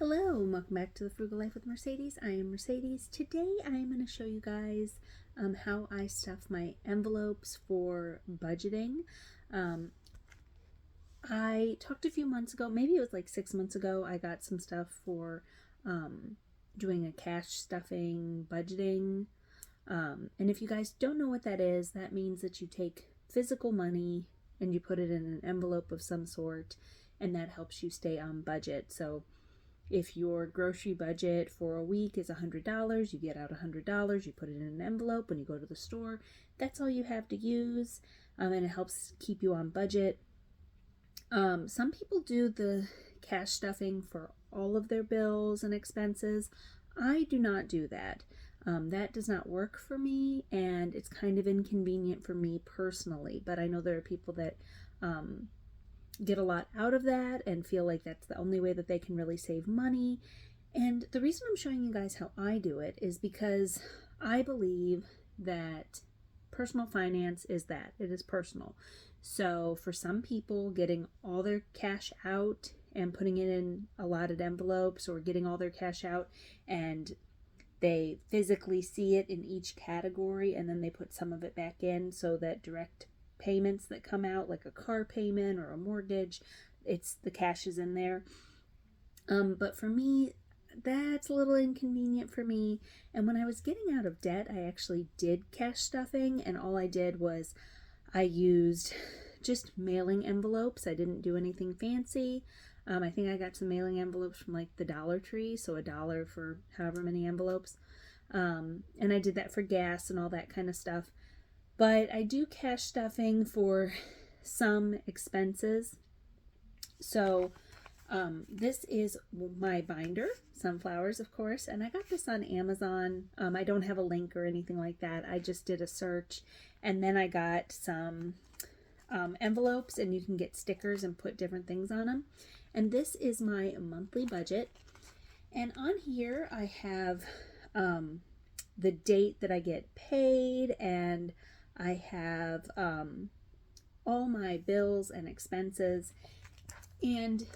Hello and welcome back to the Frugal Life with Mercedes. I am Mercedes. Today I am going to show you guys how I stuff my envelopes for budgeting. I talked a few months ago, maybe it was like 6 months ago, I got some stuff for doing a cash stuffing budgeting. And if you guys don't know what that is, that means that you take physical money and you put it in an envelope of some sort, and that helps you stay on budget. So if your grocery budget for a week is $100, you get out $100, you put it in an envelope when you go to the store. That's all you have to use, and it helps keep you on budget. Some people do the cash stuffing for all of their bills and expenses. I do not do that. That does not work for me, and it's kind of inconvenient for me personally, but I know there are people that get a lot out of that and feel like that's the only way that they can really save money. And the reason I'm showing you guys how I do it is because I believe that personal finance is that. It is personal. So for some people, getting all their cash out and putting it in allotted envelopes, or getting all their cash out and they physically see it in each category and then they put some of it back in, so that direct payments that come out, like a car payment or a mortgage, it's the cash is in there. But for me, that's a little inconvenient for me. And when I was getting out of debt, I actually did cash stuffing, and all I did was I used just mailing envelopes. I didn't do anything fancy. I think I got some mailing envelopes from like the Dollar Tree, so $1 for however many envelopes. And I did that for gas and all that kind of stuff. But I do cash stuffing for some expenses. So this is my binder, sunflowers, of course, and I got this on Amazon. I don't have a link or anything like that. I just did a search, and then I got some envelopes, and you can get stickers and put different things on them. And this is my monthly budget. And on here I have the date that I get paid, and I have all my bills and expenses, and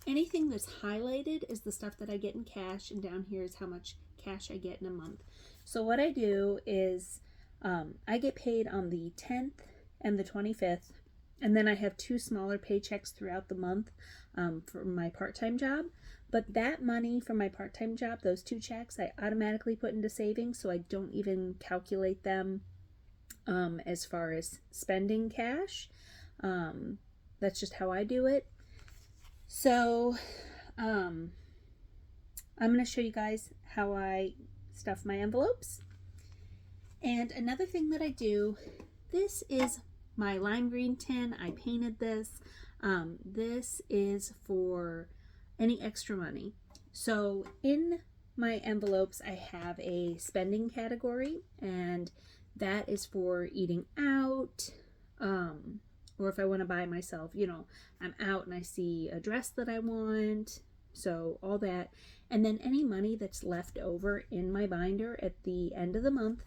anything that's highlighted is the stuff that I get in cash, and down here is how much cash I get in a month. So what I do is I get paid on the 10th and the 25th, and then I have 2 smaller paychecks throughout the month for my part-time job. But that money from my part-time job, those 2 checks, I automatically put into savings, so I don't even calculate them as far as spending cash. That's just how I do it. So I'm going to show you guys how I stuff my envelopes. And another thing that I do, this is my lime green tin. I painted this. This is for any extra money. So in my envelopes, I have a spending category, and that is for eating out, or if I want to buy myself, I'm out and I see a dress that I want, so all that. And then any money that's left over in my binder at the end of the month,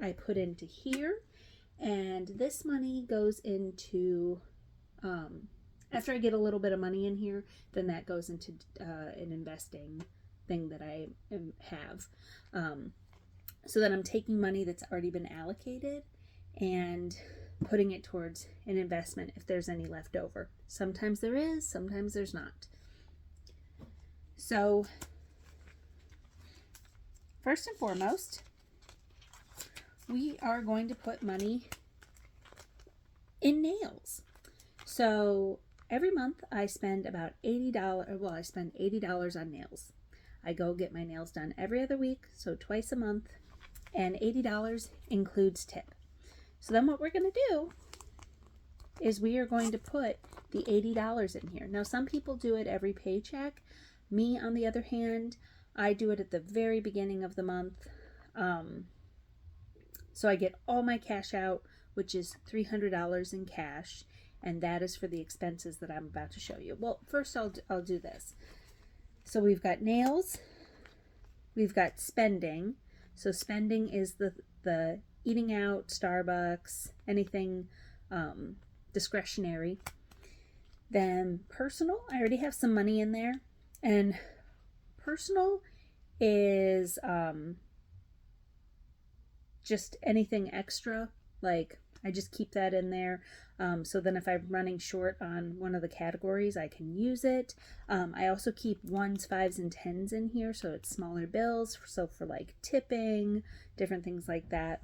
I put into here, and this money goes into, after I get a little bit of money in here, then that goes into an investing thing that I have. So that I'm taking money that's already been allocated and putting it towards an investment if there's any left over. Sometimes there is, sometimes there's not. So first and foremost, we are going to put money in nails. So every month I spend about $80. Well, I spend $80 on nails. I go get my nails done every other week, so twice a month, and $80 includes tip. So then what we're going to do is we are going to put the $80 in here. Now, some people do it every paycheck. Me, on the other hand, I do it at the very beginning of the month. So I get all my cash out, which is $300 in cash, and that is for the expenses that I'm about to show you. Well, first I'll do this. So we've got nails, we've got spending. So spending is the eating out, Starbucks, anything discretionary. Then personal, I already have some money in there. And Personal is just anything extra, like I just keep that in there. So then if I'm running short on one of the categories, I can use it. I also keep 1s, 5s, and 10s in here, so it's smaller bills. So for like tipping, different things like that.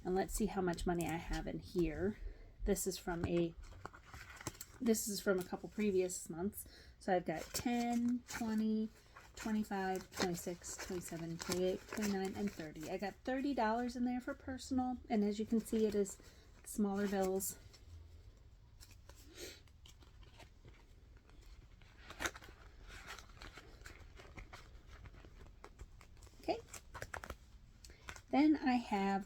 And let's see how much money I have in here. This is from a couple previous months. So I've got 10, 20, 25, 26, 27, 28, 29, and 30. I got $30 in there for personal, and as you can see, it is smaller bills. Okay. Then I have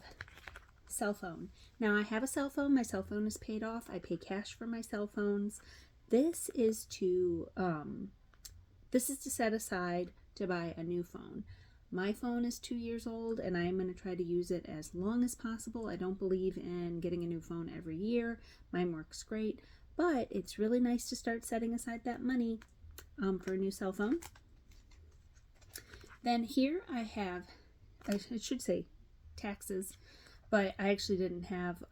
cell phone. Now I have a cell phone. My cell phone is paid off. I pay cash for my cell phones. This is to set aside to buy a new phone. My phone is 2 years old, and I'm going to try to use it as long as possible. I don't believe in getting a new phone every year. Mine works great, but it's really nice to start setting aside that money for a new cell phone. Then here I have, I should say taxes, but I actually didn't have,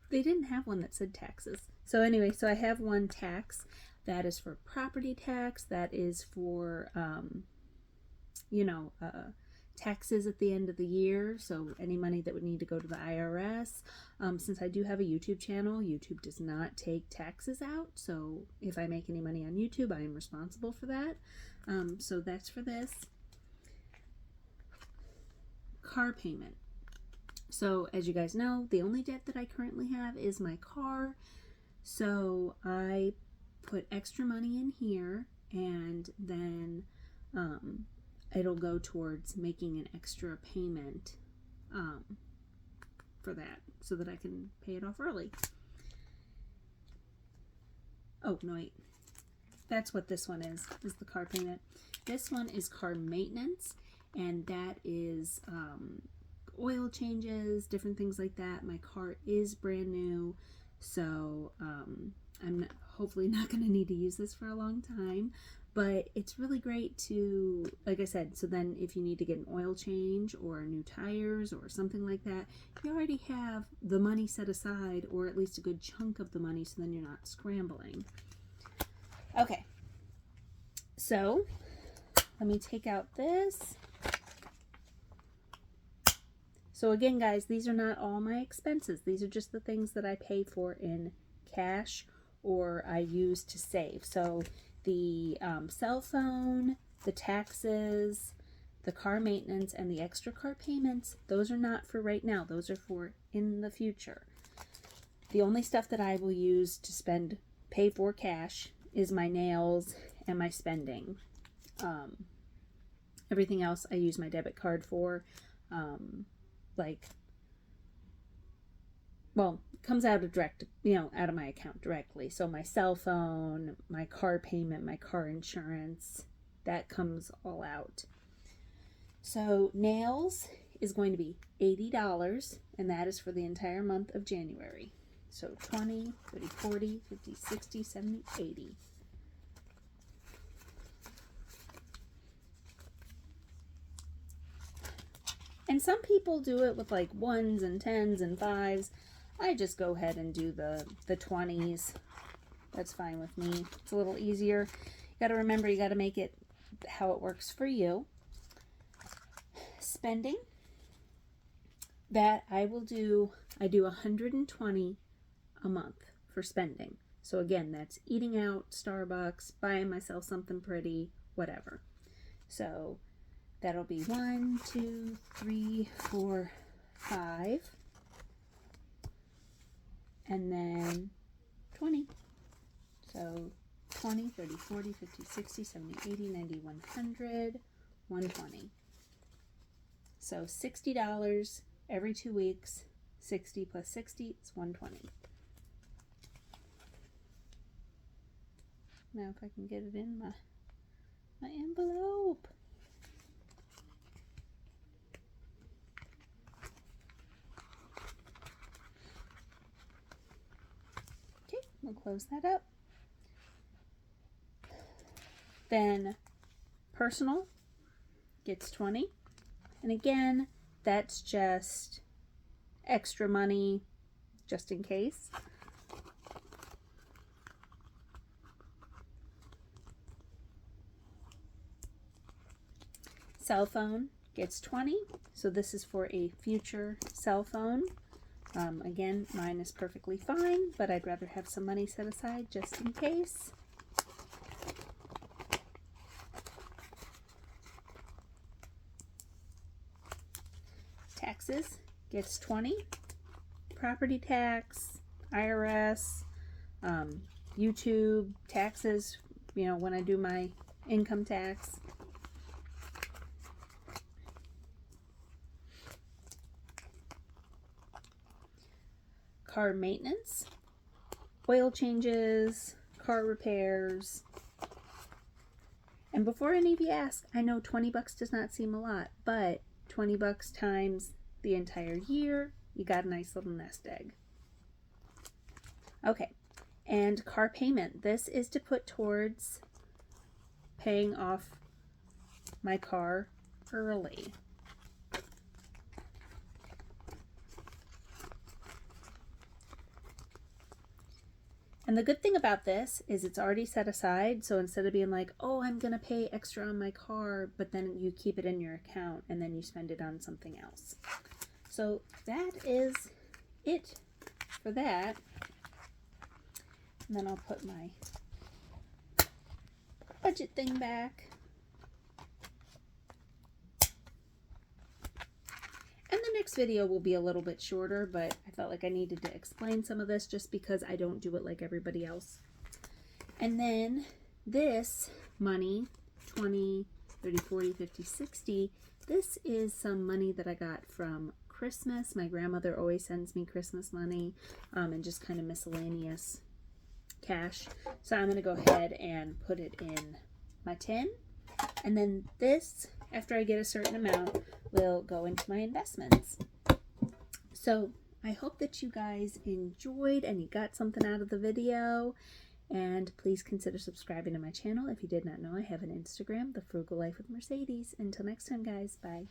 they didn't have one that said taxes. So anyway, so I have one tax. That is for property tax. That is for, taxes at the end of the year. So any money that would need to go to the IRS. Since I do have a YouTube channel, YouTube does not take taxes out. So if I make any money on YouTube, I am responsible for that. So that's for this. Car payment. So as you guys know, the only debt that I currently have is my car. So I put extra money in here, and then it'll go towards making an extra payment for that, so that I can pay it off early. Oh, no, wait. That's what this one is the car payment. This one is car maintenance, and that is oil changes, different things like that. My car is brand new, so I'm hopefully not going to need to use this for a long time, but it's really great to, like I said, so then if you need to get an oil change or new tires or something like that, you already have the money set aside, or at least a good chunk of the money, so then you're not scrambling. Okay, so let me take out this. So again, guys, these are not all my expenses. These are just the things that I pay for in cash or I use to save. So the cell phone, the taxes, the car maintenance, and the extra car payments, those are not for right now. Those are for in the future. The only stuff that I will use to pay for cash is my nails and my spending. Everything else I use my debit card for. Comes out of out of my account directly. So my cell phone, my car payment, my car insurance, that comes all out. So nails is going to be $80, and that is for the entire month of January. So 20, 30, 40, 50, 60, 70, 80. And some people do it with like 1s and 10s and 5s. I just go ahead and do the 20s. That's fine with me. It's a little easier. You got to remember, you got to make it how it works for you. Spending. That I do 120 a month for spending. So again, that's eating out, Starbucks, buying myself something pretty, whatever. So that'll be 1, 2, 3, 4, 5. And then 20. So 20, 30, 40, 50, 60, 70, 80, 90, 100, 120. So $60 every 2 weeks. 60 plus 60 is 120. Now if I can get it in my envelope. We'll close that up. Then Personal gets 20. And again, that's just extra money just in case. Cell phone gets 20. So this is for a future cell phone. Again, mine is perfectly fine, but I'd rather have some money set aside just in case. Taxes gets 20. Property tax, IRS, YouTube, taxes, you know, when I do my income tax. Car maintenance, oil changes, car repairs. And before any of you ask, I know 20 bucks does not seem a lot, but 20 bucks times the entire year, you got a nice little nest egg. Okay, and car payment. This is to put towards paying off my car early. And the good thing about this is it's already set aside. So instead of being like, oh, I'm going to pay extra on my car, but then you keep it in your account and then you spend it on something else. So that is it for that. And then I'll put my budget thing back. And the next video will be a little bit shorter, but I felt like I needed to explain some of this just because I don't do it like everybody else. And then this money, 20, 30, 40, 50, 60, this is some money that I got from Christmas. My grandmother always sends me Christmas money and just kind of miscellaneous cash. So I'm going to go ahead and put it in my tin. And then this, after I get a certain amount, will go into my investments. So I hope that you guys enjoyed and you got something out of the video. And please consider subscribing to my channel. If you did not know, I have an Instagram, The Frugal Life with Mercedes. Until next time, guys, bye.